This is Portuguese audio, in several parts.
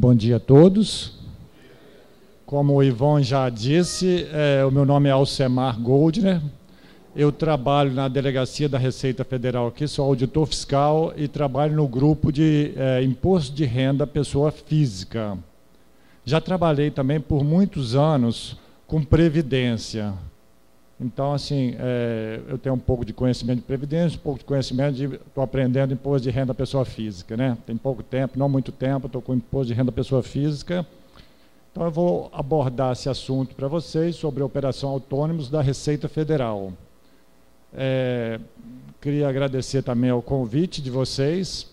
Bom dia a todos. Como o Ivon já disse, o meu nome é Alcemar Goldner. Eu trabalho na Delegacia da Receita Federal aqui, sou auditor fiscal e trabalho no grupo de Imposto de Renda Pessoa Física. Já trabalhei também por muitos anos com Previdência. Então, assim, eu tenho um pouco de conhecimento de Previdência, um pouco de conhecimento de... Estou aprendendo Imposto de Renda Pessoa Física, né? Tem pouco tempo, não muito tempo, estou com Imposto de Renda Pessoa Física. Então, eu vou abordar esse assunto para vocês sobre a operação autônomos da Receita Federal. Queria agradecer também ao convite de vocês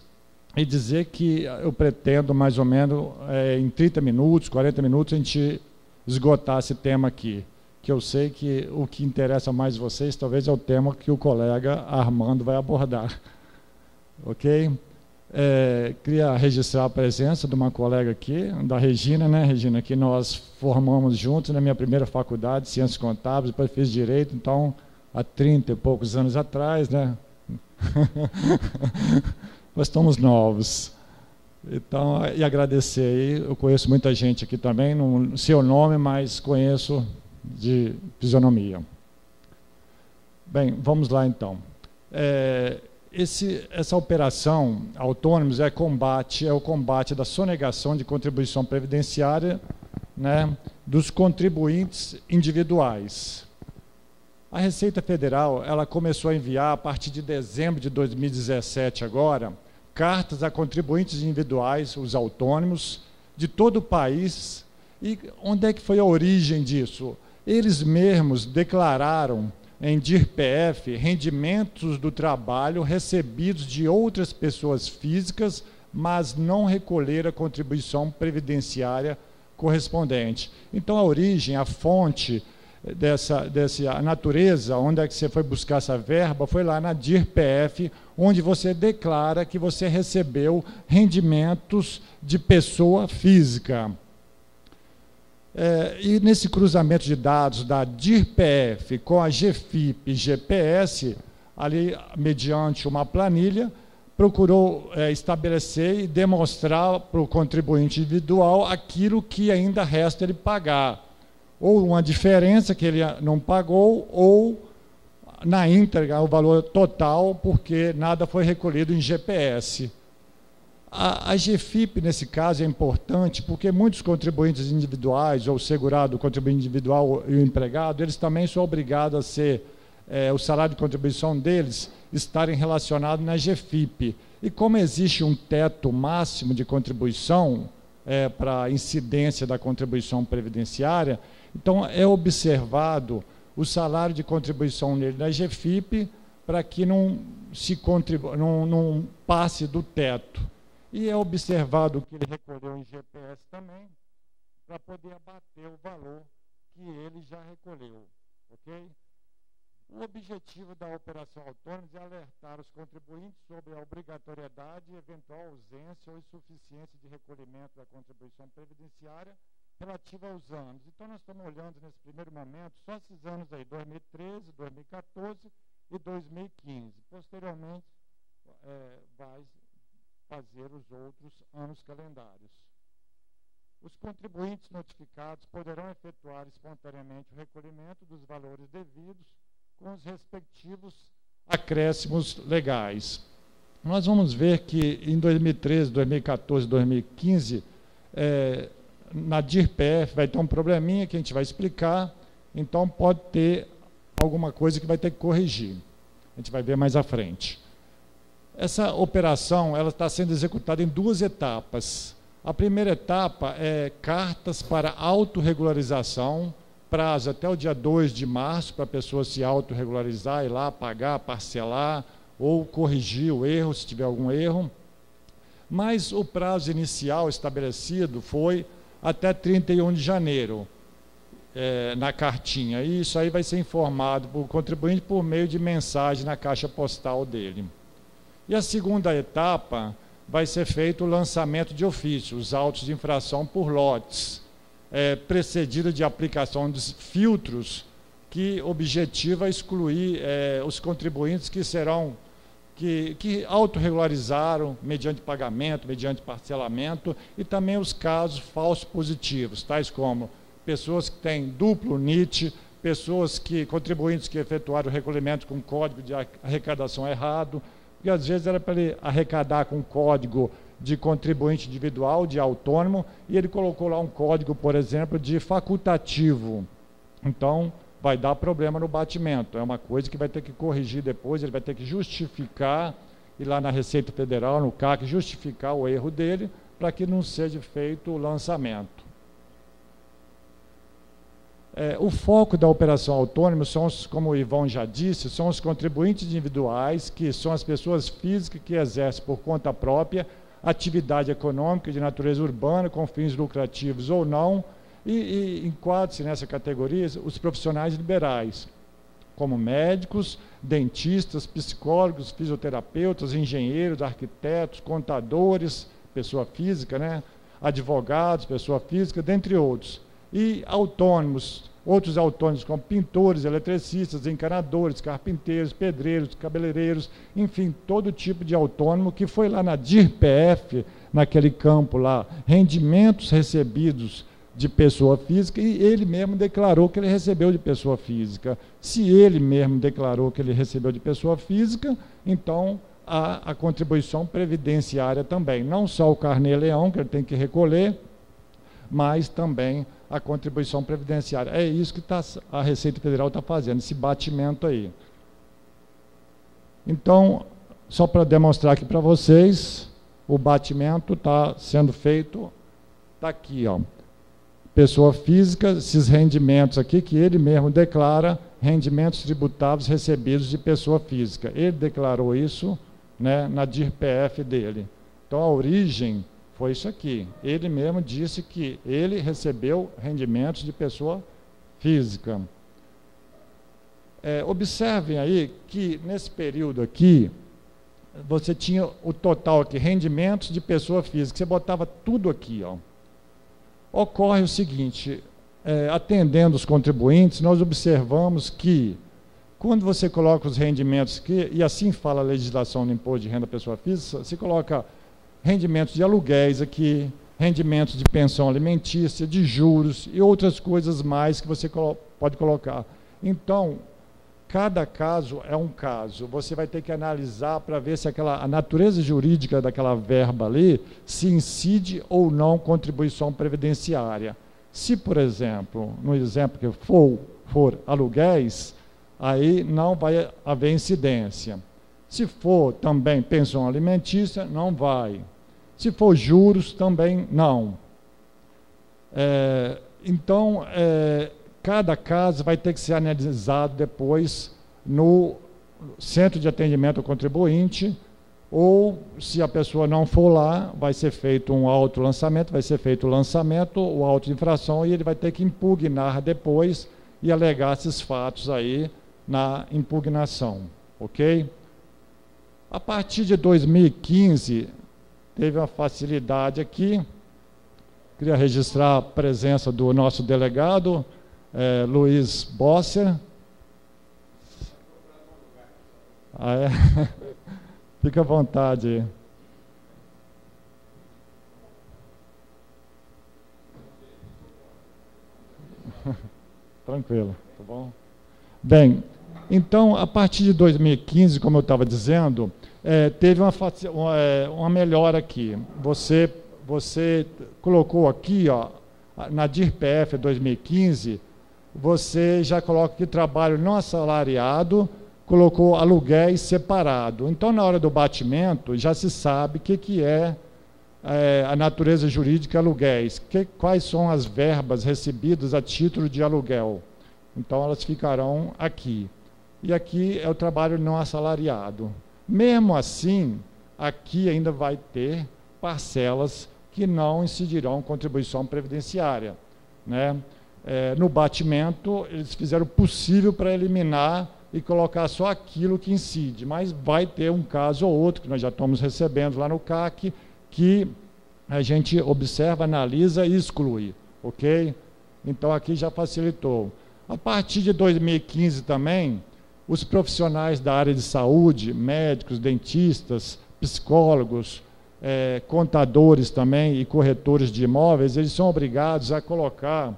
e dizer que eu pretendo, mais ou menos, em 30 minutos, 40 minutos, a gente esgotar esse tema aqui. Que eu sei que o que interessa mais vocês talvez é o tema que o colega Armando vai abordar. Ok? Queria registrar a presença de uma colega aqui, da Regina, né, Regina, que nós formamos juntos na minha primeira faculdade, Ciências Contábeis, depois fiz Direito, então, há 30 e poucos anos atrás, né? Nós estamos novos. Então, e agradecer aí, eu conheço muita gente aqui também, não sei o nome, mas conheço de fisionomia. Bem, vamos lá então. Essa operação autônomos é o combate da sonegação de contribuição previdenciária, né, dos contribuintes individuais. A Receita Federal ela começou a enviar, a partir de dezembro de 2017 agora, cartas a contribuintes individuais, os autônomos, de todo o país. E onde é que foi a origem disso? Eles mesmos declararam em DIR-PF rendimentos do trabalho recebidos de outras pessoas físicas, mas não recolheram a contribuição previdenciária correspondente. Então, a origem, a fonte dessa natureza, onde é que você foi buscar essa verba, foi lá na DIR-PF, onde você declara que você recebeu rendimentos de pessoa física. E nesse cruzamento de dados da DIR-PF com a GFIP e GPS, ali, mediante uma planilha, procurou estabelecer e demonstrar para o contribuinte individual aquilo que ainda resta ele pagar. Ou uma diferença que ele não pagou, ou na íntegra o valor total, porque nada foi recolhido em GPS. A GFIP, nesse caso, é importante porque muitos contribuintes individuais, ou segurado, o contribuinte individual e o empregado, eles também são obrigados a ser, o salário de contribuição deles estarem relacionados na GFIP. E como existe um teto máximo de contribuição para a incidência da contribuição previdenciária, então é observado o salário de contribuição dele na GFIP para que não passe do teto. E é observado que ele recolheu em GPS também, para poder abater o valor que ele já recolheu. Ok? O objetivo da operação autônoma é alertar os contribuintes sobre a obrigatoriedade e eventual ausência ou insuficiência de recolhimento da contribuição previdenciária relativa aos anos. Então, nós estamos olhando nesse primeiro momento só esses anos aí, 2013, 2014 e 2015. Posteriormente, vai fazer os outros anos calendários. Os contribuintes notificados poderão efetuar espontaneamente o recolhimento dos valores devidos com os respectivos acréscimos legais. Nós vamos ver que em 2013, 2014, 2015, na DIR-PF vai ter um probleminha que a gente vai explicar, então pode ter alguma coisa que vai ter que corrigir. A gente vai ver mais à frente. Essa operação ela está sendo executada em duas etapas. A primeira etapa é cartas para autorregularização, prazo até o dia 2 de março para a pessoa se autorregularizar, ir lá, pagar, parcelar ou corrigir o erro, se tiver algum erro. Mas o prazo inicial estabelecido foi até 31 de janeiro, na cartinha. E isso aí vai ser informado para o contribuinte por meio de mensagem na caixa postal dele. E a segunda etapa vai ser feito o lançamento de ofício, os autos de infração por lotes, precedido de aplicação de filtros que objetiva excluir os contribuintes que serão que autorregularizaram mediante pagamento, mediante parcelamento, e também os casos falsos positivos, tais como pessoas que têm duplo NIT, contribuintes que efetuaram o recolhimento com código de arrecadação errado, porque às vezes era para ele arrecadar com código de contribuinte individual, de autônomo, e ele colocou lá um código, por exemplo, de facultativo. Então, vai dar problema no batimento. É uma coisa que vai ter que corrigir depois, ele vai ter que justificar, ir lá na Receita Federal, no CAC, justificar o erro dele, para que não seja feito o lançamento. O foco da operação autônoma são, como o Ivon já disse, são os contribuintes individuais, que são as pessoas físicas que exercem por conta própria atividade econômica de natureza urbana, com fins lucrativos ou não, e enquadra-se nessa categoria os profissionais liberais, como médicos, dentistas, psicólogos, fisioterapeutas, engenheiros, arquitetos, contadores, pessoa física, né? Advogados, pessoa física, dentre outros. E autônomos, outros autônomos como pintores, eletricistas, encanadores, carpinteiros, pedreiros, cabeleireiros, enfim, todo tipo de autônomo que foi lá na DIRPF, naquele campo lá, rendimentos recebidos de pessoa física, e ele mesmo declarou que ele recebeu de pessoa física. Se ele mesmo declarou que ele recebeu de pessoa física, então há a contribuição previdenciária também. Não só o carnê-leão, que ele tem que recolher, mas também a contribuição previdenciária. É isso que a Receita Federal está fazendo, esse batimento aí. Então, só para demonstrar aqui para vocês, o batimento está sendo feito, está aqui, ó. Pessoa física, esses rendimentos aqui, que ele mesmo declara, rendimentos tributáveis recebidos de pessoa física. Ele declarou isso, né, na DIRPF dele. Então, a origem foi isso aqui. Ele mesmo disse que ele recebeu rendimentos de pessoa física. Observem aí que, nesse período aqui, você tinha o total aqui, rendimentos de pessoa física. Você botava tudo aqui, ó. Ocorre o seguinte, atendendo os contribuintes, nós observamos que, quando você coloca os rendimentos aqui, e assim fala a legislação do imposto de renda pessoa física, você coloca rendimentos de aluguéis aqui, rendimentos de pensão alimentícia, de juros e outras coisas mais que você pode colocar. Então, cada caso é um caso. Você vai ter que analisar para ver se a natureza jurídica daquela verba ali se incide ou não contribuição previdenciária. Se, por exemplo, no exemplo que for aluguéis, aí não vai haver incidência. Se for também pensão alimentícia, não vai. Se for juros, também não. Então, cada caso vai ter que ser analisado depois no centro de atendimento ao contribuinte, ou, se a pessoa não for lá, vai ser feito um auto-lançamento, vai ser feito o lançamento, o auto-infração, e ele vai ter que impugnar depois e alegar esses fatos aí na impugnação, ok? A partir de 2015, teve uma facilidade aqui. Queria registrar a presença do nosso delegado, Luiz Bosser. Fica à vontade. Tranquilo, tá bom? Bem, então, a partir de 2015, como eu estava dizendo, teve uma melhora aqui. Você colocou aqui, ó, na DIRPF 2015, você já coloca aqui trabalho não assalariado, colocou aluguéis separado. Então, na hora do batimento, já se sabe o que é a natureza jurídica aluguéis, quais são as verbas recebidas a título de aluguel. Então, elas ficarão aqui. E aqui é o trabalho não assalariado. Mesmo assim, aqui ainda vai ter parcelas que não incidirão contribuição previdenciária, né? No batimento, eles fizeram o possível para eliminar e colocar só aquilo que incide, mas vai ter um caso ou outro, que nós já estamos recebendo lá no CAC, que a gente observa, analisa e exclui, ok? Então, aqui já facilitou. A partir de 2015 também, os profissionais da área de saúde, médicos, dentistas, psicólogos, contadores também e corretores de imóveis, eles são obrigados a colocar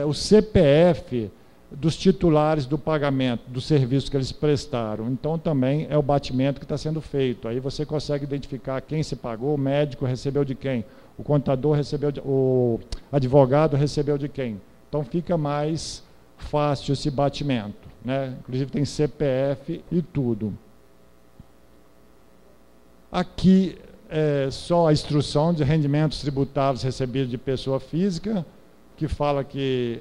o CPF dos titulares do pagamento, do serviço que eles prestaram. Então, também é o batimento que está sendo feito. Aí você consegue identificar quem se pagou, o médico recebeu de quem, o contador recebeu, o advogado recebeu de quem. Então, fica mais fácil esse batimento, né? Inclusive, tem CPF e tudo. Aqui é só a instrução de rendimentos tributáveis recebidos de pessoa física, que fala que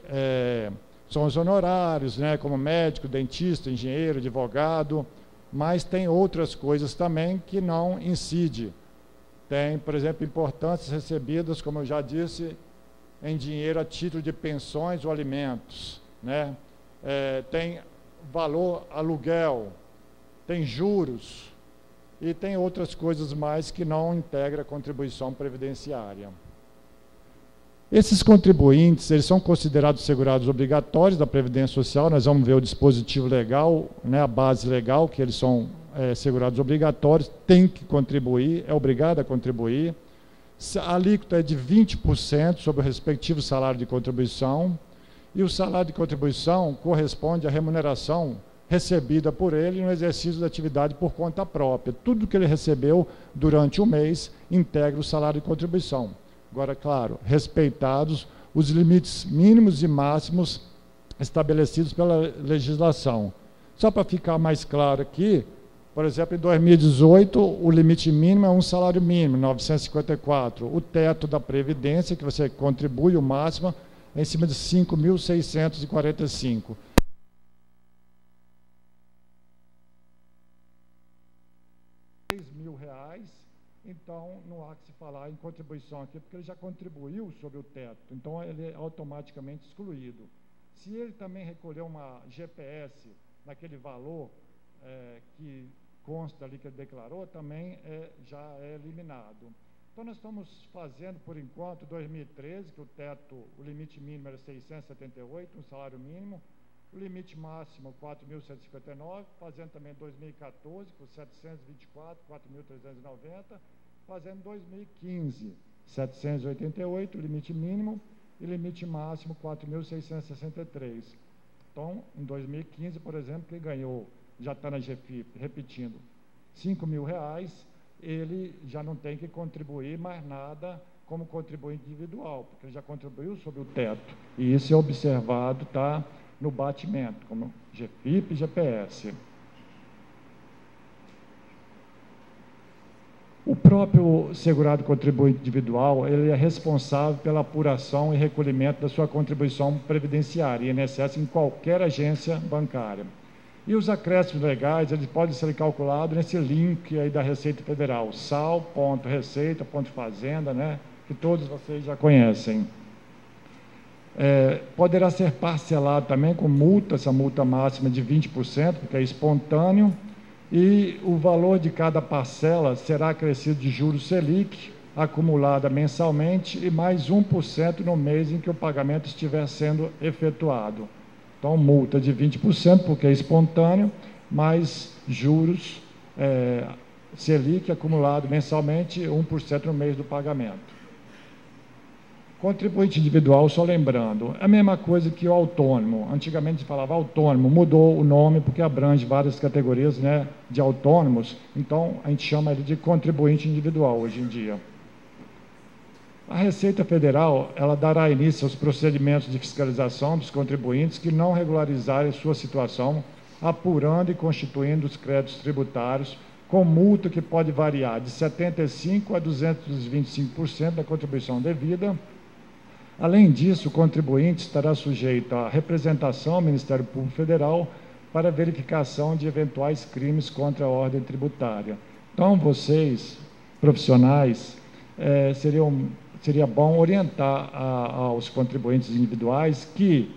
são os honorários, né, como médico, dentista, engenheiro, advogado, mas tem outras coisas também que não incide. Tem, por exemplo, importâncias recebidas, como eu já disse, em dinheiro a título de pensões ou alimentos, né? Tem valor aluguel, tem juros e tem outras coisas mais que não integra a contribuição previdenciária. Esses contribuintes, eles são considerados segurados obrigatórios da Previdência Social. Nós vamos ver o dispositivo legal, né, a base legal, que eles são segurados obrigatórios, tem que contribuir, é obrigado a contribuir. A alíquota é de 20% sobre o respectivo salário de contribuição, e o salário de contribuição corresponde à remuneração recebida por ele no exercício da atividade por conta própria. Tudo que ele recebeu durante o mês integra o salário de contribuição. Agora, claro, respeitados os limites mínimos e máximos estabelecidos pela legislação. Só para ficar mais claro aqui, por exemplo, em 2018, o limite mínimo é um salário mínimo, 954. O teto da Previdência, que você contribui, o máximo, é em cima de 5.645. R$6.000, então não há que se falar em contribuição aqui, porque ele já contribuiu sobre o teto, então ele é automaticamente excluído. Se ele também recolheu uma GPS naquele valor que consta ali que ele declarou, também já é eliminado. Então, nós estamos fazendo, por enquanto, 2013, que o limite mínimo era 678, um salário mínimo, o limite máximo 4.159, fazendo também 2014, com 724, 4.390, fazendo 2015, 788, limite mínimo, e limite máximo 4.663. Então, em 2015, por exemplo, quem ganhou, já está na GFIP, repetindo, R$5.000, ele já não tem que contribuir mais nada como contribuinte individual, porque ele já contribuiu sobre o teto. E isso é observado, está no batimento, como GFIP e GPS. O próprio segurado contribuinte individual, ele é responsável pela apuração e recolhimento da sua contribuição previdenciária, INSS, em qualquer agência bancária. E os acréscimos legais, eles podem ser calculados nesse link aí da Receita Federal, sal.receita.fazenda, né, que todos vocês já conhecem. Poderá ser parcelado também com multa, essa multa máxima de 20%, porque é espontâneo, e o valor de cada parcela será acrescido de juros Selic, acumulada mensalmente, e mais 1% no mês em que o pagamento estiver sendo efetuado. Então, multa de 20%, porque é espontâneo, mais juros Selic acumulado mensalmente, 1% no mês do pagamento. Contribuinte individual, só lembrando, é a mesma coisa que o autônomo. Antigamente se falava autônomo, mudou o nome porque abrange várias categorias, né, de autônomos, então a gente chama ele de contribuinte individual hoje em dia. A Receita Federal, ela dará início aos procedimentos de fiscalização dos contribuintes que não regularizarem sua situação, apurando e constituindo os créditos tributários, com multa que pode variar de 75% a 225% da contribuição devida. Além disso, o contribuinte estará sujeito à representação ao Ministério Público Federal para verificação de eventuais crimes contra a ordem tributária. Então, vocês, profissionais, seria bom orientar aos contribuintes individuais que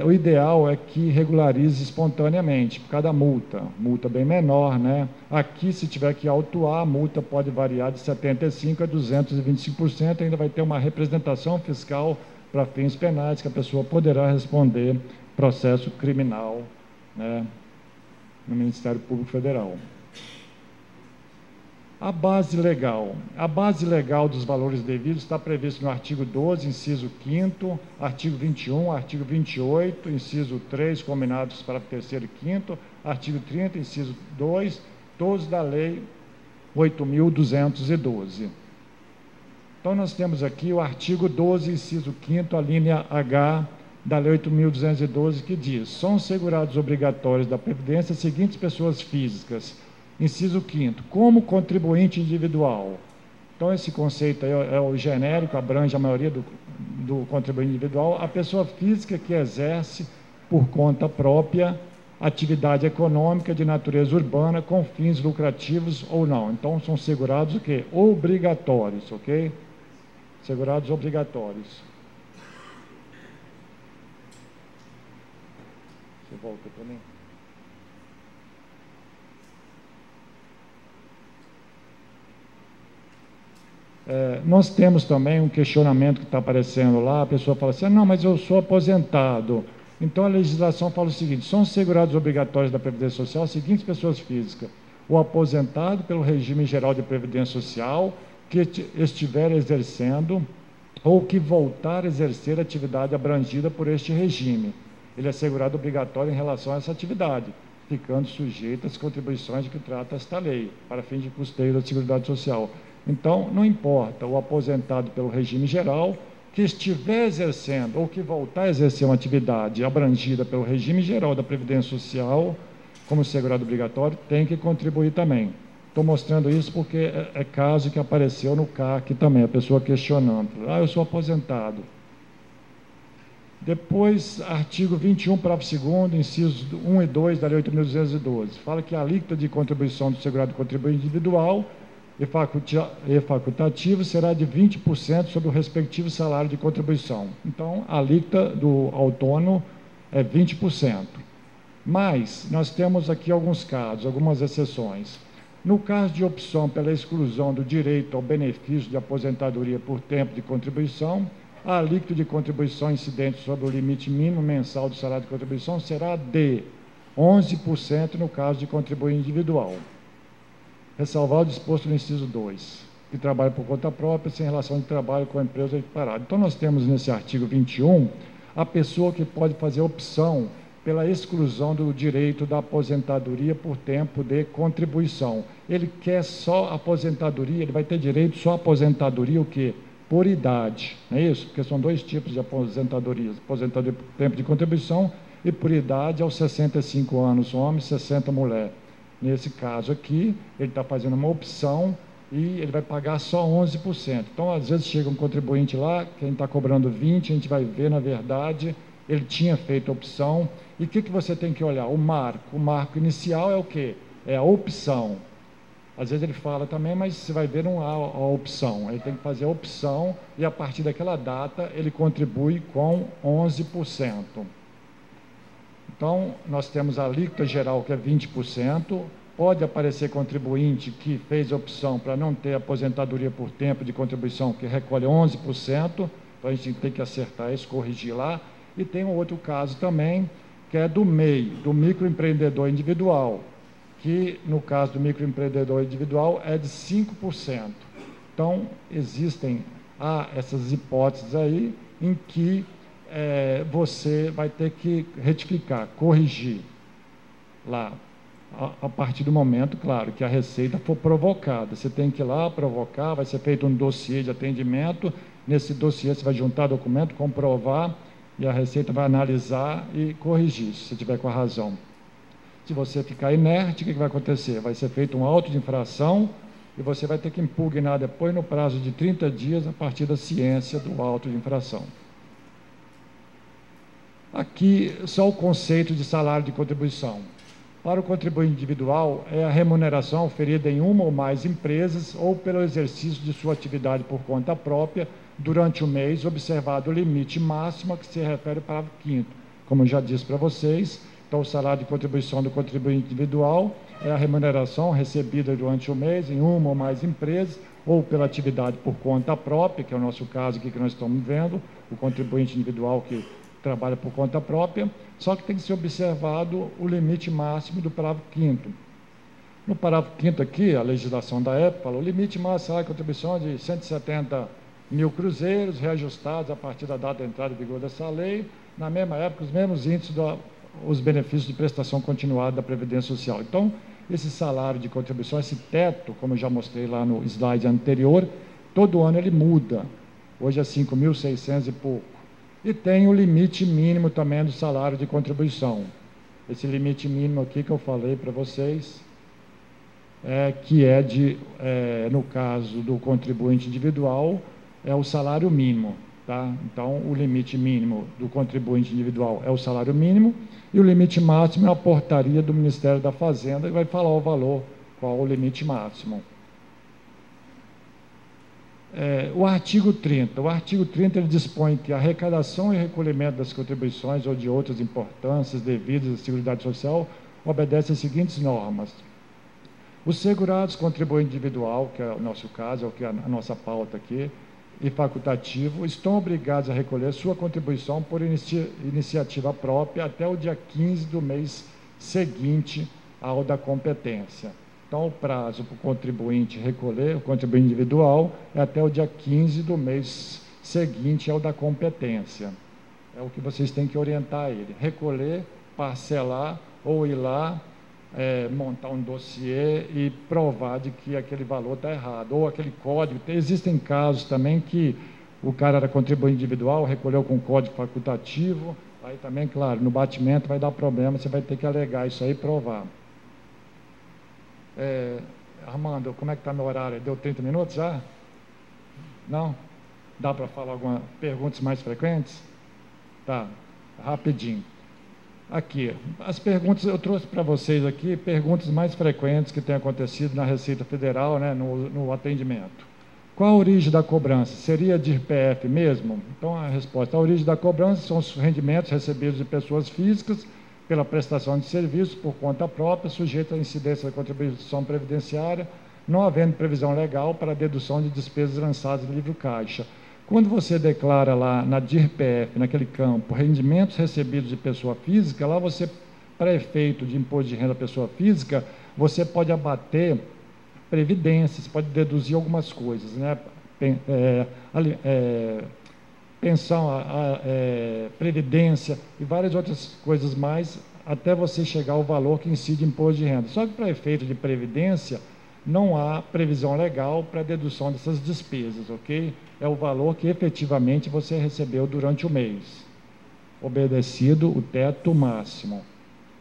o ideal é que regularize espontaneamente, por cada multa bem menor, né? Aqui, se tiver que autuar, a multa pode variar de 75% a 225%, ainda vai ter uma representação fiscal para fins penais, que a pessoa poderá responder processo criminal, né, no Ministério Público Federal. A base legal. A base legal dos valores devidos está prevista no artigo 12, inciso 5º, artigo 21, artigo 28, inciso 3, combinados para 3º e 5º, artigo 30, inciso 2, todos da Lei 8.212. Então, nós temos aqui o artigo 12, inciso 5º, a linha H da Lei 8.212, que diz: são segurados obrigatórios da Previdência as seguintes pessoas físicas. Inciso 5º, como contribuinte individual. Então, esse conceito aí é o genérico, abrange a maioria do contribuinte individual, a pessoa física que exerce por conta própria atividade econômica de natureza urbana com fins lucrativos ou não. Então, são segurados o quê? Obrigatórios, ok? Segurados obrigatórios. Você volta para mim? Nós temos também um questionamento que está aparecendo lá, a pessoa fala assim, não, mas eu sou aposentado. Então a legislação fala o seguinte: são segurados obrigatórios da Previdência Social as seguintes pessoas físicas: o aposentado pelo regime geral de Previdência Social que estiver exercendo ou que voltar a exercer atividade abrangida por este regime. Ele é segurado obrigatório em relação a essa atividade, ficando sujeito às contribuições de que trata esta lei, para fim de custeio da Seguridade Social. Então, não importa o aposentado pelo regime geral que estiver exercendo ou que voltar a exercer uma atividade abrangida pelo regime geral da Previdência Social, como segurado obrigatório, tem que contribuir também. Estou mostrando isso porque é caso que apareceu no CAC também, a pessoa questionando. Eu sou aposentado. Depois, artigo 21, parágrafo 2º, incisos 1 e 2 da Lei 8.212. Fala que a alíquota de contribuição do segurado contribuinte individual e facultativo será de 20% sobre o respectivo salário de contribuição. Então, a alíquota do autônomo é 20%. Mas, nós temos aqui alguns casos, algumas exceções. No caso de opção pela exclusão do direito ao benefício de aposentadoria por tempo de contribuição, a alíquota de contribuição incidente sobre o limite mínimo mensal do salário de contribuição será de 11% no caso de contribuinte individual. Ressalvar o disposto no inciso 2, que trabalha por conta própria, sem relação de trabalho com a empresa equiparada. Então, nós temos nesse artigo 21, a pessoa que pode fazer opção pela exclusão do direito da aposentadoria por tempo de contribuição. Ele quer só aposentadoria, ele vai ter direito só à aposentadoria o quê? Por idade, não é isso? Porque são dois tipos de aposentadorias: aposentadoria por tempo de contribuição e por idade aos 65 anos, homem, 60 mulher. Nesse caso aqui, ele está fazendo uma opção e ele vai pagar só 11%. Então, às vezes, chega um contribuinte lá, quem está cobrando 20%, a gente vai ver, na verdade, ele tinha feito a opção. E o que você tem que olhar? O marco. O marco inicial é o quê? É a opção. Às vezes ele fala também, mas você vai ver, não há a opção. Ele tem que fazer a opção e, a partir daquela data, ele contribui com 11%. Então, nós temos a alíquota geral, que é 20%. Pode aparecer contribuinte que fez a opção para não ter aposentadoria por tempo de contribuição, que recolhe 11%. Então, a gente tem que acertar isso, corrigir lá. E tem um outro caso também, que é do MEI, do microempreendedor individual, que, no caso do microempreendedor individual, é de 5%. Então, existem essas hipóteses aí em que você vai ter que retificar, corrigir lá, a partir do momento, claro, que a receita for provocada. Você tem que ir lá provocar, vai ser feito um dossiê de atendimento, nesse dossiê você vai juntar documento, comprovar, e a receita vai analisar e corrigir, se você tiver com a razão. Se você ficar inerte, o que vai acontecer? Vai ser feito um auto de infração e você vai ter que impugnar depois, no prazo de 30 dias, a partir da ciência do auto de infração. Aqui, só o conceito de salário de contribuição. Para o contribuinte individual, é a remuneração oferida em uma ou mais empresas ou pelo exercício de sua atividade por conta própria durante o mês, observado o limite máximo a que se refere ao parágrafo 5º. Como eu já disse para vocês, então o salário de contribuição do contribuinte individual é a remuneração recebida durante o mês em uma ou mais empresas ou pela atividade por conta própria, que é o nosso caso aqui que nós estamos vendo, o contribuinte individual que trabalha por conta própria, só que tem que ser observado o limite máximo do parágrafo 5º. No parágrafo 5º aqui, a legislação da época fala, o limite máximo de contribuição é de 170 mil cruzeiros, reajustados a partir da data de entrada em vigor dessa lei, na mesma época, os mesmos índices os benefícios de prestação continuada da Previdência Social. Então, esse salário de contribuição, esse teto, como eu já mostrei lá no slide anterior, todo ano ele muda. Hoje é 5.600 e pouco. E tem o limite mínimo também do salário de contribuição. Esse limite mínimo aqui que eu falei para vocês, que no caso do contribuinte individual, é o salário mínimo. Tá? Então, o limite mínimo do contribuinte individual é o salário mínimo e o limite máximo é a portaria do Ministério da Fazenda que vai falar o valor, qual o limite máximo. O artigo 30. O artigo 30 ele dispõe que a arrecadação e recolhimento das contribuições ou de outras importâncias devidas à Seguridade Social obedece às seguintes normas. Os segurados contribuinte individual, que é o nosso caso, é o que é a nossa pauta aqui, e facultativo, estão obrigados a recolher sua contribuição por iniciativa própria até o dia 15 do mês seguinte ao da competência. Então, o prazo para o contribuinte recolher, o contribuinte individual, é até o dia 15 do mês seguinte ao da competência. É o que vocês têm que orientar ele. Recolher, parcelar ou ir lá, montar um dossiê e provar de que aquele valor está errado, ou aquele código. Existem casos também que o cara era contribuinte individual, recolheu com código facultativo, aí também, claro, no batimento vai dar problema, você vai ter que alegar isso aí e provar. Armando, como é que está meu horário? Deu 30 minutos já? Não? Dá para falar algumas perguntas mais frequentes? Tá, rapidinho. Aqui, as perguntas, eu trouxe para vocês aqui perguntas mais frequentes que têm acontecido na Receita Federal, né, no atendimento. Qual a origem da cobrança? Seria de IRPF mesmo? Então, a resposta, a origem da cobrança são os rendimentos recebidos de pessoas físicas pela prestação de serviços por conta própria, sujeito à incidência da contribuição previdenciária, não havendo previsão legal para a dedução de despesas lançadas no livro caixa. Quando você declara lá na DIRPF, naquele campo, rendimentos recebidos de pessoa física, lá você, para efeito de imposto de renda da pessoa física, você pode abater previdências, pode deduzir algumas coisas, né? Pensão, previdência e várias outras coisas mais, até você chegar ao valor que incide imposto de renda. Só que para efeito de previdência, não há previsão legal para a dedução dessas despesas, ok? É o valor que efetivamente você recebeu durante o mês, obedecido o teto máximo.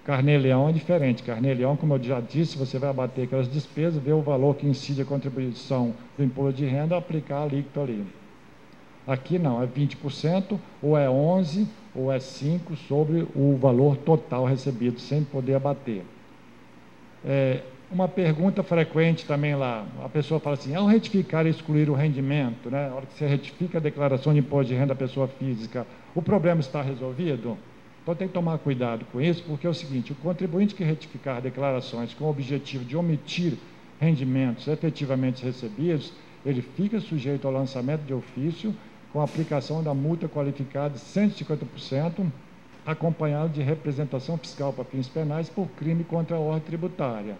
Carnê-Leão é diferente. Carnê-Leão, como eu já disse, você vai abater aquelas despesas, ver o valor que incide a contribuição do imposto de renda, aplicar a alíquota ali. Aqui não, é 20%, ou é 11%, ou é 5% sobre o valor total recebido, sem poder abater. Uma pergunta frequente também lá, a pessoa fala assim, ao retificar e excluir o rendimento, né, na hora que você retifica a declaração de imposto de renda da pessoa física, o problema está resolvido? Então tem que tomar cuidado com isso, porque é o seguinte, o contribuinte que retificar declarações com o objetivo de omitir rendimentos efetivamente recebidos, ele fica sujeito ao lançamento de ofício com a aplicação da multa qualificada de 150%, acompanhado de representação fiscal para fins penais por crime contra a ordem tributária.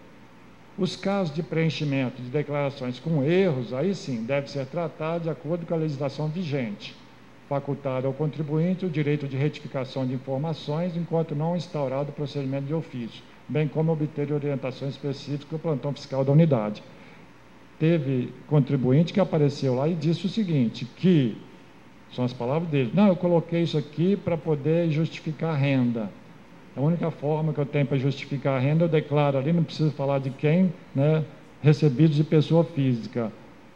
Os casos de preenchimento de declarações com erros, aí sim, deve ser tratado de acordo com a legislação vigente, facultado ao contribuinte o direito de retificação de informações, enquanto não instaurado o procedimento de ofício, bem como obter orientações específicas do plantão fiscal da unidade. Teve contribuinte que apareceu lá e disse o seguinte, que, são as palavras dele, não, eu coloquei isso aqui para poder justificar a renda. A única forma que eu tenho para justificar a renda, eu declaro ali, não preciso falar de quem, né, recebidos de pessoa física.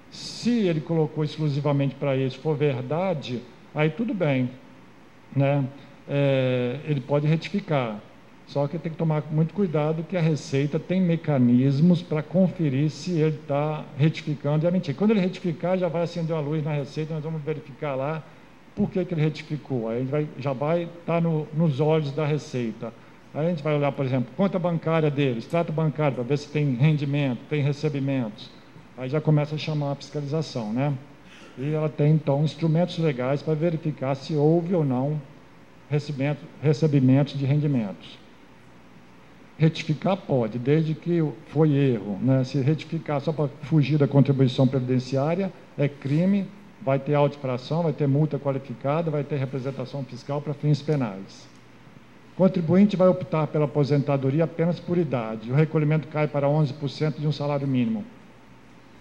Se ele colocou exclusivamente para isso, for verdade, aí tudo bem, né? Ele pode retificar. Só que tem que tomar muito cuidado que a Receita tem mecanismos para conferir se ele está retificando e é mentira. Quando ele retificar, já vai acender uma luz na Receita, nós vamos verificar lá por que ele retificou. Aí já vai estar nos olhos da Receita. Aí a gente vai olhar, por exemplo, conta bancária dele, extrato bancário, para ver se tem rendimento, tem recebimentos. Aí já começa a chamar a fiscalização, né? E ela tem, então, instrumentos legais para verificar se houve ou não recebimentos de rendimentos. Retificar pode, desde que foi erro, né? Se retificar só para fugir da contribuição previdenciária, é crime, vai ter auto-infração, vai ter multa qualificada, vai ter representação fiscal para fins penais. O contribuinte vai optar pela aposentadoria apenas por idade. O recolhimento cai para 11% de um salário mínimo.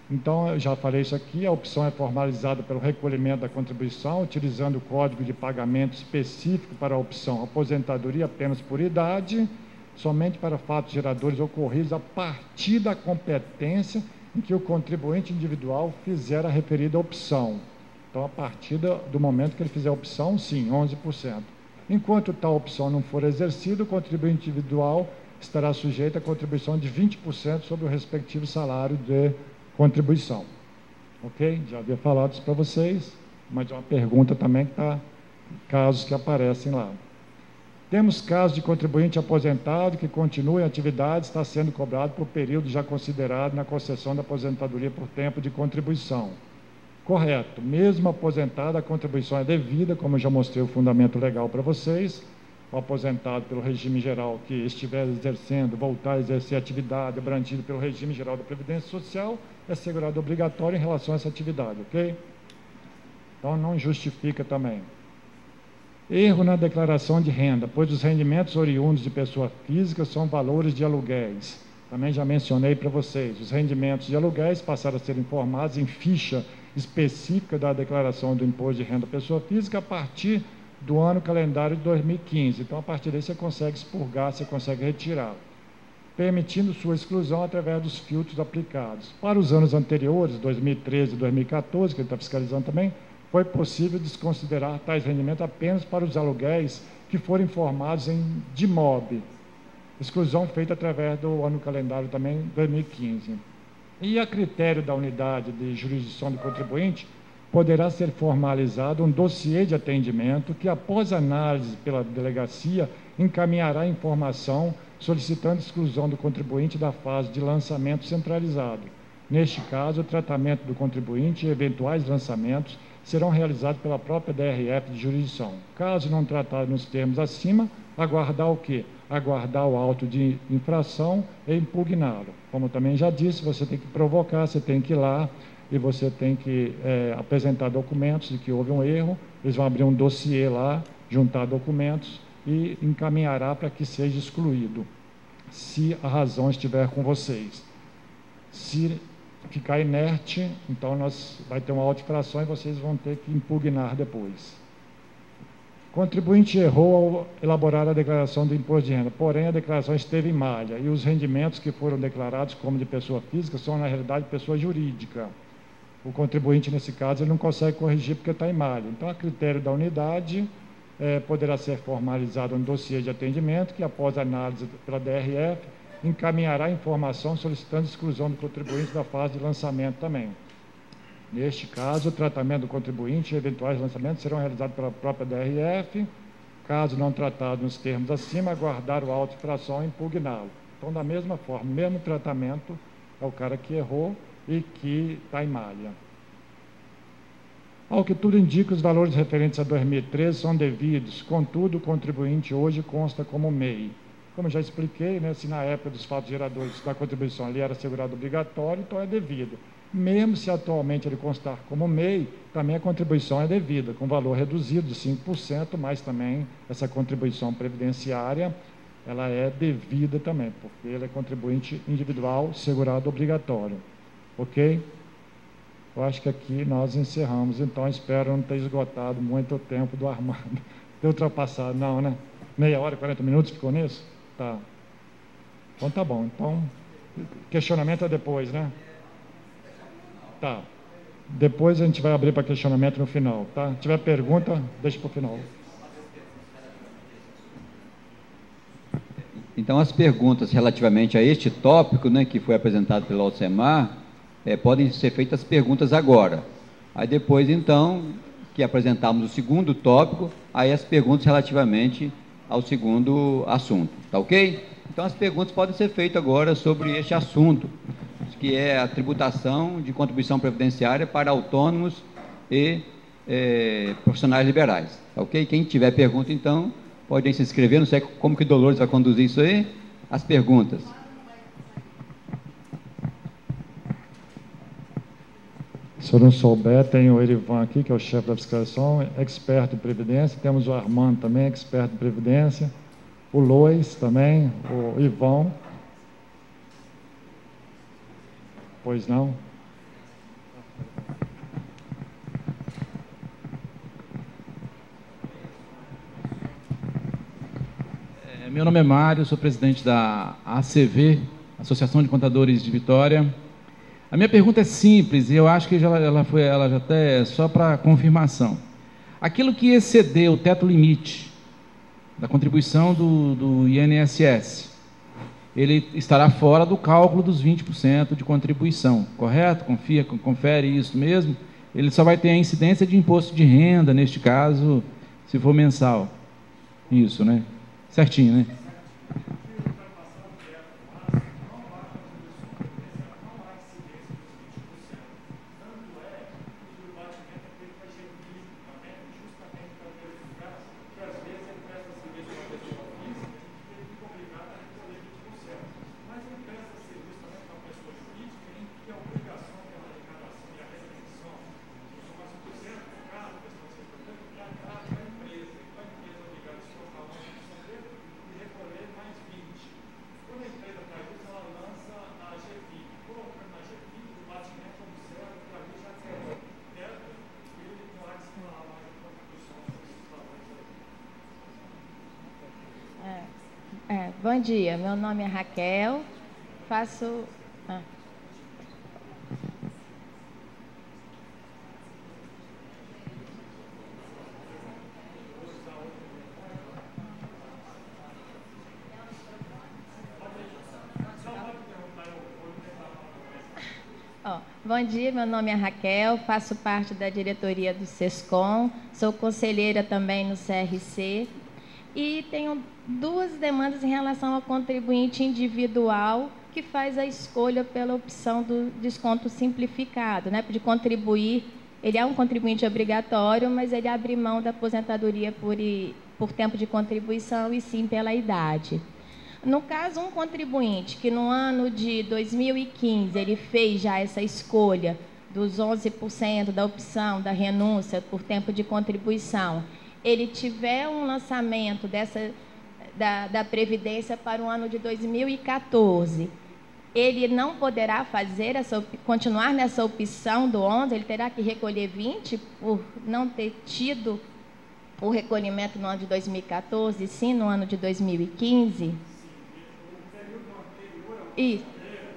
Então, eu já falei isso aqui, a opção é formalizada pelo recolhimento da contribuição, utilizando o código de pagamento específico para a opção aposentadoria apenas por idade, somente para fatos geradores ocorridos a partir da competência em que o contribuinte individual fizer a referida opção. Então, a partir do momento que ele fizer a opção, sim, 11%. Enquanto tal opção não for exercida, o contribuinte individual estará sujeito à contribuição de 20% sobre o respectivo salário de contribuição. Ok? Já havia falado isso para vocês, mas é uma pergunta também que está, casos que aparecem lá. Temos casos de contribuinte aposentado que continua em atividade, está sendo cobrado por período já considerado na concessão da aposentadoria por tempo de contribuição. Correto. Mesmo aposentado, a contribuição é devida, como eu já mostrei o fundamento legal para vocês. O aposentado pelo regime geral que estiver exercendo, voltar a exercer atividade abrangido pelo regime geral da Previdência Social, é segurado obrigatório em relação a essa atividade, ok? Então, não justifica também. Erro na declaração de renda, pois os rendimentos oriundos de pessoa física são valores de aluguéis. Também já mencionei para vocês, os rendimentos de aluguéis passaram a ser informados em ficha específica da declaração do imposto de renda pessoa física a partir do ano calendário de 2015. Então, a partir daí, você consegue expurgar, você consegue retirar, permitindo sua exclusão através dos filtros aplicados. Para os anos anteriores, 2013 e 2014, que ele está fiscalizando também, foi possível desconsiderar tais rendimentos apenas para os aluguéis que forem informados em DIMOB, exclusão feita através do ano calendário também, 2015. E a critério da unidade de jurisdição do contribuinte, poderá ser formalizado um dossiê de atendimento que, após análise pela delegacia, encaminhará informação solicitando exclusão do contribuinte da fase de lançamento centralizado. Neste caso, o tratamento do contribuinte e eventuais lançamentos serão realizados pela própria DRF de jurisdição. Caso não tratado nos termos acima, aguardar o quê? Aguardar o auto de infração e impugná-lo. Como também já disse, você tem que provocar, você tem que ir lá e você tem que apresentar documentos de que houve um erro, eles vão abrir um dossiê lá, juntar documentos e encaminhará para que seja excluído, se a razão estiver com vocês. Se ficar inerte, então vai ter uma auto-infração e vocês vão ter que impugnar depois. Contribuinte errou ao elaborar a declaração do imposto de renda, porém a declaração esteve em malha e os rendimentos que foram declarados como de pessoa física são, na realidade, pessoa jurídica. O contribuinte, nesse caso, ele não consegue corrigir porque está em malha. Então, a critério da unidade, poderá ser formalizado um dossiê de atendimento que, após análise pela DRF, encaminhará informação solicitando exclusão do contribuinte da fase de lançamento também. Neste caso, o tratamento do contribuinte e eventuais lançamentos serão realizados pela própria DRF. Caso não tratado nos termos acima, aguardar o auto de infração e impugná-lo. Então, da mesma forma, mesmo tratamento é o cara que errou e que está em malha. Ao que tudo indica, os valores referentes a 2013 são devidos, contudo, o contribuinte hoje consta como MEI. Como já expliquei, né, se na época dos fatos geradores da contribuição ali era segurado obrigatório, então é devido. Mesmo se atualmente ele constar como MEI, também a contribuição é devida, com valor reduzido de 5%, mas também essa contribuição previdenciária, ela é devida também, porque ele é contribuinte individual segurado obrigatório. Ok? Eu acho que aqui nós encerramos, então espero não ter esgotado muito o tempo do Armando. Ter ultrapassado, não, né? Meia hora, 40 minutos ficou nisso? Tá. Então tá bom. Então, questionamento é depois, né? Tá. Depois a gente vai abrir para questionamento no final, tá? Se tiver pergunta, deixa para o final. Então, as perguntas relativamente a este tópico, né, que foi apresentado pelo Alcemar, podem ser feitas perguntas agora. Aí depois, então, que apresentarmos o segundo tópico, aí as perguntas relativamente ao segundo assunto, tá ok? Então, as perguntas podem ser feitas agora sobre este assunto, que é a tributação de contribuição previdenciária para autônomos e profissionais liberais. Ok? Quem tiver pergunta, então, pode se inscrever. Não sei como que Dolores vai conduzir isso aí. As perguntas. Se eu não souber, tem o Erivan aqui, que é o chefe da fiscalização, expert em Previdência. Temos o Armando também, expert em Previdência. O Lois também, o Ivão. Pois não? Meu nome é Mário, sou presidente da ACV, Associação de Contadores de Vitória. A minha pergunta é simples e eu acho que ela já até só para confirmação. Aquilo que exceder o teto limite da contribuição do INSS, ele estará fora do cálculo dos 20% de contribuição, correto? Confere isso mesmo? Ele só vai ter a incidência de imposto de renda, neste caso, se for mensal. Isso, né? Certinho, né? Bom dia, meu nome é Raquel, faço... Bom dia, meu nome é Raquel, faço parte da diretoria do SESCOM, sou conselheira também no CRC e tenho duas demandas em relação ao contribuinte individual que faz a escolha pela opção do desconto simplificado, né, de contribuir. Ele é um contribuinte obrigatório, mas ele abre mão da aposentadoria por tempo de contribuição e sim pela idade. No caso, um contribuinte que no ano de 2015 ele fez já essa escolha dos 11% da opção da renúncia por tempo de contribuição, ele tiver um lançamento da Previdência para o ano de 2014, ele não poderá continuar nessa opção do 11, ele terá que recolher 20 por não ter tido o recolhimento no ano de 2014, sim no ano de 2015?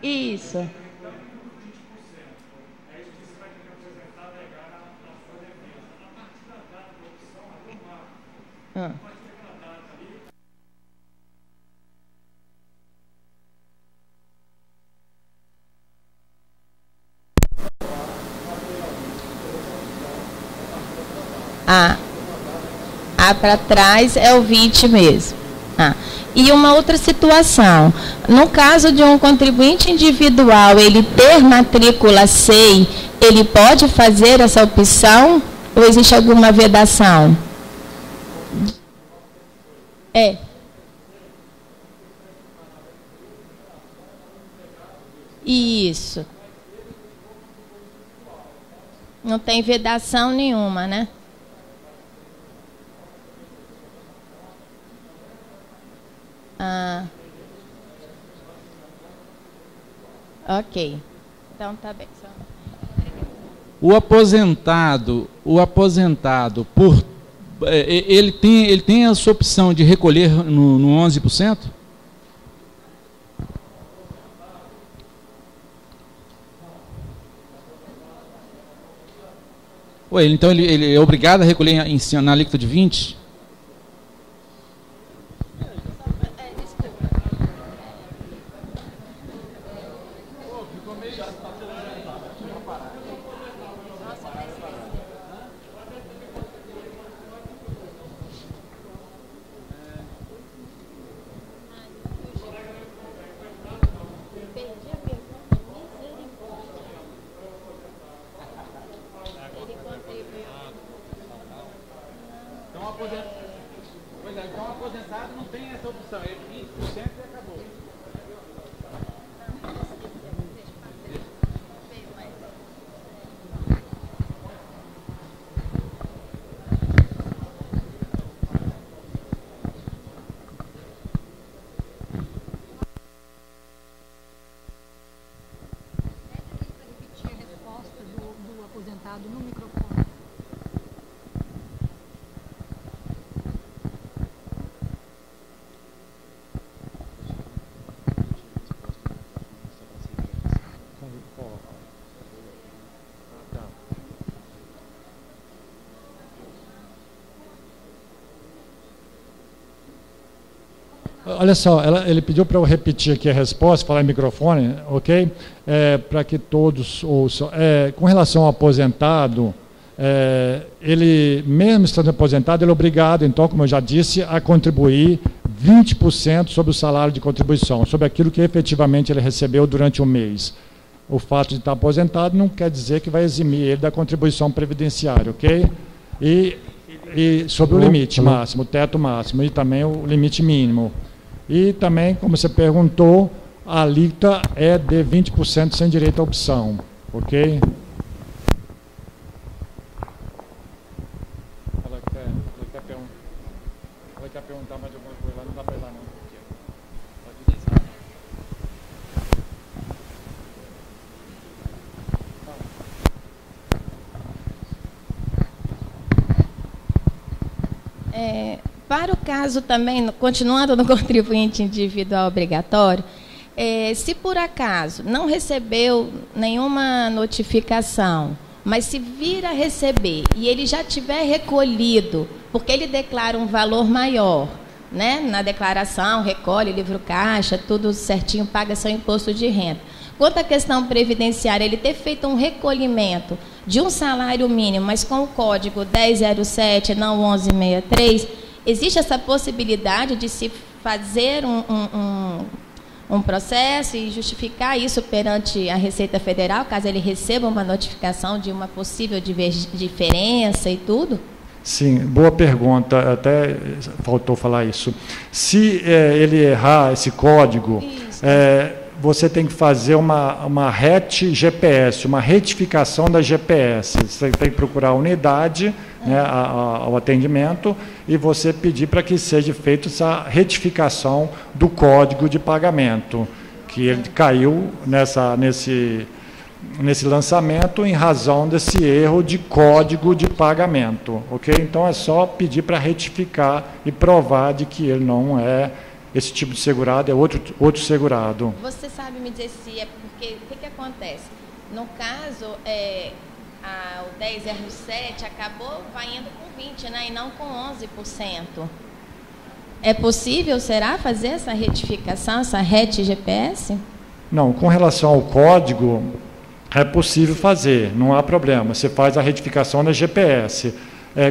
Isso. Para trás é o 20 mesmo. E uma outra situação, no caso de um contribuinte individual, ele ter matrícula SEI, ele pode fazer essa opção ou existe alguma vedação? Isso. Não tem vedação nenhuma, né? Ok. Então tá bem. O aposentado ele tem a sua opção de recolher no 11%? Então ele é obrigado a recolher na alíquota de 20%? redução é 20% e acabou. No microfone. Olha só, ele pediu para eu repetir aqui a resposta, falar em microfone, ok? Para que todos ouçam. Com relação ao aposentado, ele, mesmo estando aposentado, ele é obrigado, então, como eu já disse, a contribuir 20% sobre o salário de contribuição, sobre aquilo que efetivamente ele recebeu durante o mês. O fato de estar aposentado não quer dizer que vai eximir ele da contribuição previdenciária, ok? E sobre o limite máximo, o teto máximo, e também o limite mínimo. E também, como você perguntou, a alíquota é de 20% sem direito à opção, ok? Ela quer perguntar mais alguma coisa lá, não dá para ir lá não. Para o caso também, continuando no contribuinte individual obrigatório, se por acaso não recebeu nenhuma notificação, mas se vir a receber e ele já tiver recolhido, porque ele declara um valor maior, né? Na declaração, recolhe, livro caixa, tudo certinho, paga seu imposto de renda. Quanto à questão previdenciária, ele ter feito um recolhimento de um salário mínimo, mas com o código 1007, não 1163, existe essa possibilidade de se fazer um processo e justificar isso perante a Receita Federal, caso ele receba uma notificação de uma possível diferença e tudo? Sim, boa pergunta, até faltou falar isso. Se ele errar esse código, você tem que fazer uma RET GPS, uma retificação da GPS. Você tem que procurar a unidade, né, ao atendimento, e você pedir para que seja feita essa retificação do código de pagamento, que ele caiu nesse lançamento em razão desse erro de código de pagamento, ok? Então é só pedir para retificar e provar de que ele não é esse tipo de segurado, é outro segurado. Você sabe me dizer se é porque, o que acontece? No caso, o 1007 acabou vai indo com 20%, né, e não com 11%. É possível, será, fazer essa retificação, essa RET GPS? Não, com relação ao código, é possível fazer, não há problema. Você faz a retificação da GPS.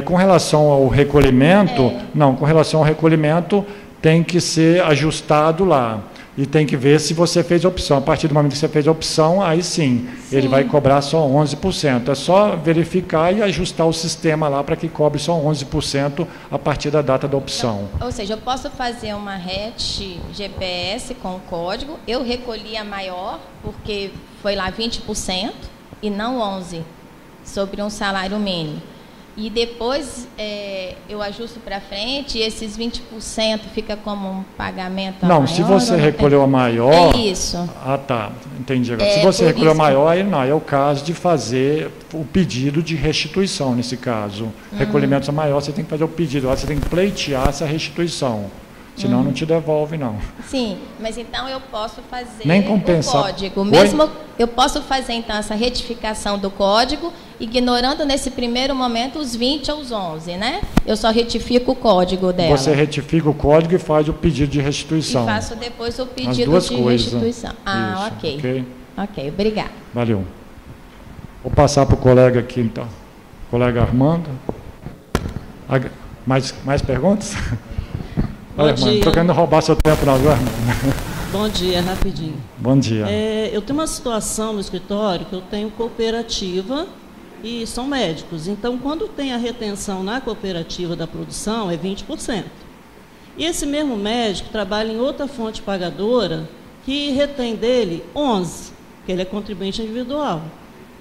Com relação ao recolhimento, não, com relação ao recolhimento, tem que ser ajustado lá. E tem que ver se você fez a opção. A partir do momento que você fez a opção, aí sim, ele vai cobrar só 11%. É só verificar e ajustar o sistema lá para que cobre só 11% a partir da data da opção. Ou seja, eu posso fazer uma RET GPS com o código, eu recolhi a maior, porque foi lá 20% e não 11%, sobre um salário mínimo. E depois eu ajusto para frente e esses 20% fica como um pagamento a não, maior? Se você recolheu a maior... É isso. Ah, tá. Entendi agora. Se você recolheu a maior, aí não. É o caso de fazer o pedido de restituição, nesse caso. Recolhimento a maior, você tem que fazer o pedido. Você tem que pleitear essa restituição. Senão não te devolve, não. Sim, mas então eu posso fazer nem compensar. O código. Mesmo eu posso fazer, então, essa retificação do código, ignorando nesse primeiro momento os 20 ou os 11, né? Eu só retifico o código dela. Você retifica o código e faz o pedido de restituição. E faço depois o pedido de restituição. Ah, isso, ok, obrigada. Valeu. Vou passar para o colega aqui, então. Colega Armando. Mais perguntas? Bom dia. Estou querendo roubar seu tempo, não, viu, Armando? Bom dia, rapidinho. Bom dia. Eu tenho uma situação no escritório que eu tenho cooperativa e são médicos. Então, quando tem a retenção na cooperativa da produção, é 20%. E esse mesmo médico trabalha em outra fonte pagadora que retém dele 11, que ele é contribuinte individual.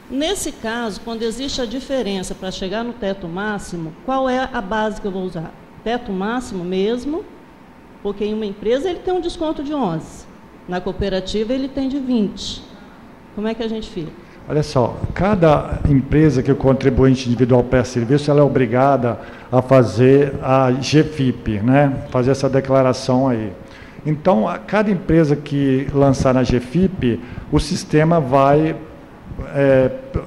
Nesse caso, quando existe a diferença para chegar no teto máximo, qual é a base que eu vou usar? Teto máximo mesmo, porque em uma empresa ele tem um desconto de 11, na cooperativa ele tem de 20. Como é que a gente fica? Olha só, cada empresa que o contribuinte individual presta serviço, ela é obrigada a fazer a GFIP, né? Fazer essa declaração aí. Então, a cada empresa que lançar na GFIP, o sistema vai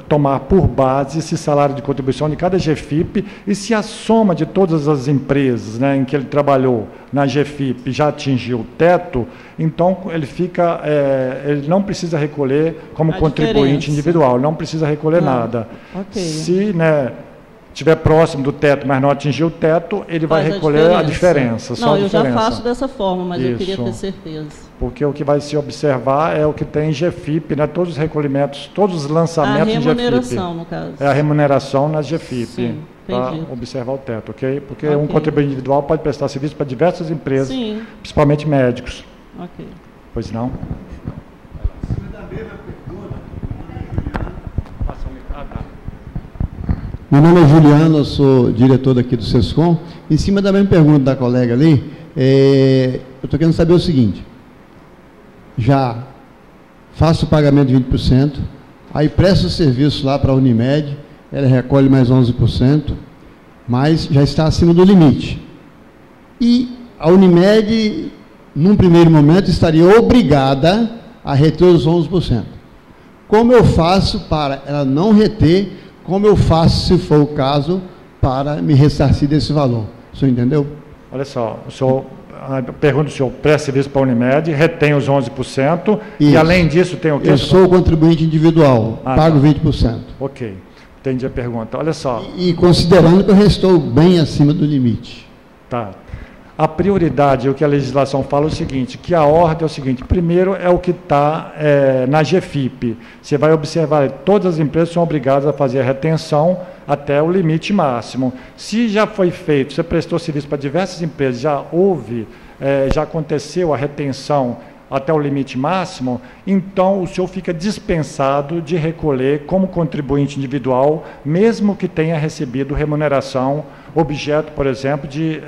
tomar por base esse salário de contribuição de cada GFIP, e se a soma de todas as empresas, né, em que ele trabalhou na GFIP já atingiu o teto, então ele não precisa recolher como contribuinte individual, não precisa recolher nada. Okay. Se, né, estiver próximo do teto, mas não atingir o teto, ele vai recolher a diferença. Não, eu já faço dessa forma, mas eu queria ter certeza. Porque o que vai se observar é o que tem em GFIP, né? Todos os recolhimentos, todos os lançamentos de GFIP. A remuneração, no caso. É a remuneração nas GFIP, para observar o teto, ok? Porque um contribuinte individual pode prestar serviço para diversas empresas, principalmente médicos. Ok. Pois não? Meu nome é Juliano, eu sou diretor daqui do SESCOM. Em cima da mesma pergunta da colega ali, eu estou querendo saber o seguinte: já faço o pagamento de 20%, aí presto o serviço lá para a Unimed, ela recolhe mais 11%, mas já está acima do limite. E a Unimed, num primeiro momento, estaria obrigada a reter os 11%. Como eu faço para ela não reter? Como eu faço, se for o caso, para me ressarcir desse valor? O senhor entendeu? Olha só, a pergunta do senhor: presta serviço para a Unimed, retém os 11%, e além disso tem o quê? Eu sou contribuinte individual, pago 20%. Ok, entendi a pergunta. Olha só. E considerando que eu estou bem acima do limite. Tá. A prioridade, o que a legislação fala é o seguinte, que a ordem é o seguinte: primeiro é o que está na GFIP. Você vai observar, todas as empresas são obrigadas a fazer a retenção até o limite máximo. Se já foi feito, você prestou serviço para diversas empresas, já aconteceu a retenção até o limite máximo, então o senhor fica dispensado de recolher como contribuinte individual, mesmo que tenha recebido remuneração, objeto, por exemplo, de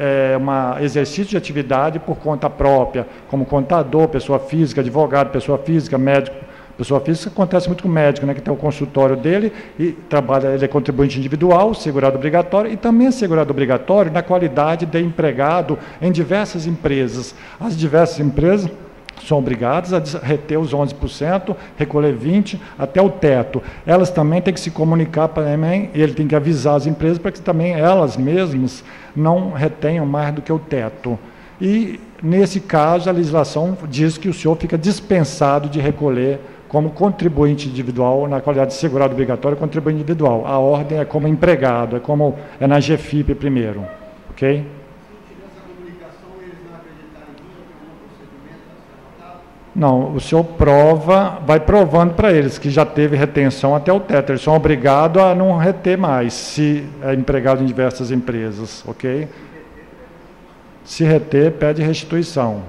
exercício de atividade por conta própria, como contador, pessoa física, advogado, pessoa física, médico. Pessoa física acontece muito com o médico, né, que tem o consultório dele e trabalha, ele é contribuinte individual, segurado obrigatório, e também é segurado obrigatório na qualidade de empregado em diversas empresas. As diversas empresas são obrigadas a reter os 11%, recolher 20% até o teto. Elas também têm que se comunicar também, e ele tem que avisar as empresas para que também elas mesmas não retenham mais do que o teto. E, nesse caso, a legislação diz que o senhor fica dispensado de recolher como contribuinte individual, na qualidade de segurado obrigatório, contribuinte individual. A ordem é como empregado, é na GFIP primeiro. Ok? Não, o senhor vai provando para eles que já teve retenção até o teto. Eles são obrigados a não reter mais, se é empregado em diversas empresas, ok? Se reter, pede restituição.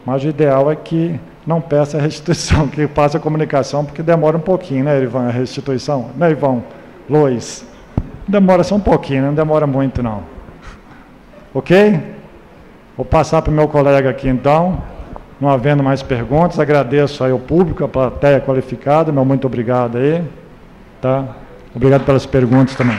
Mas o ideal é que não peça restituição, que faça a comunicação, porque demora um pouquinho, né, Ivan, a restituição? Né, Ivan? Lois? Demora só um pouquinho, não demora muito, não. Ok? Vou passar para o meu colega aqui, então. Não havendo mais perguntas, agradeço aí ao público, a plateia qualificada, meu muito obrigado aí. Tá? Obrigado pelas perguntas também.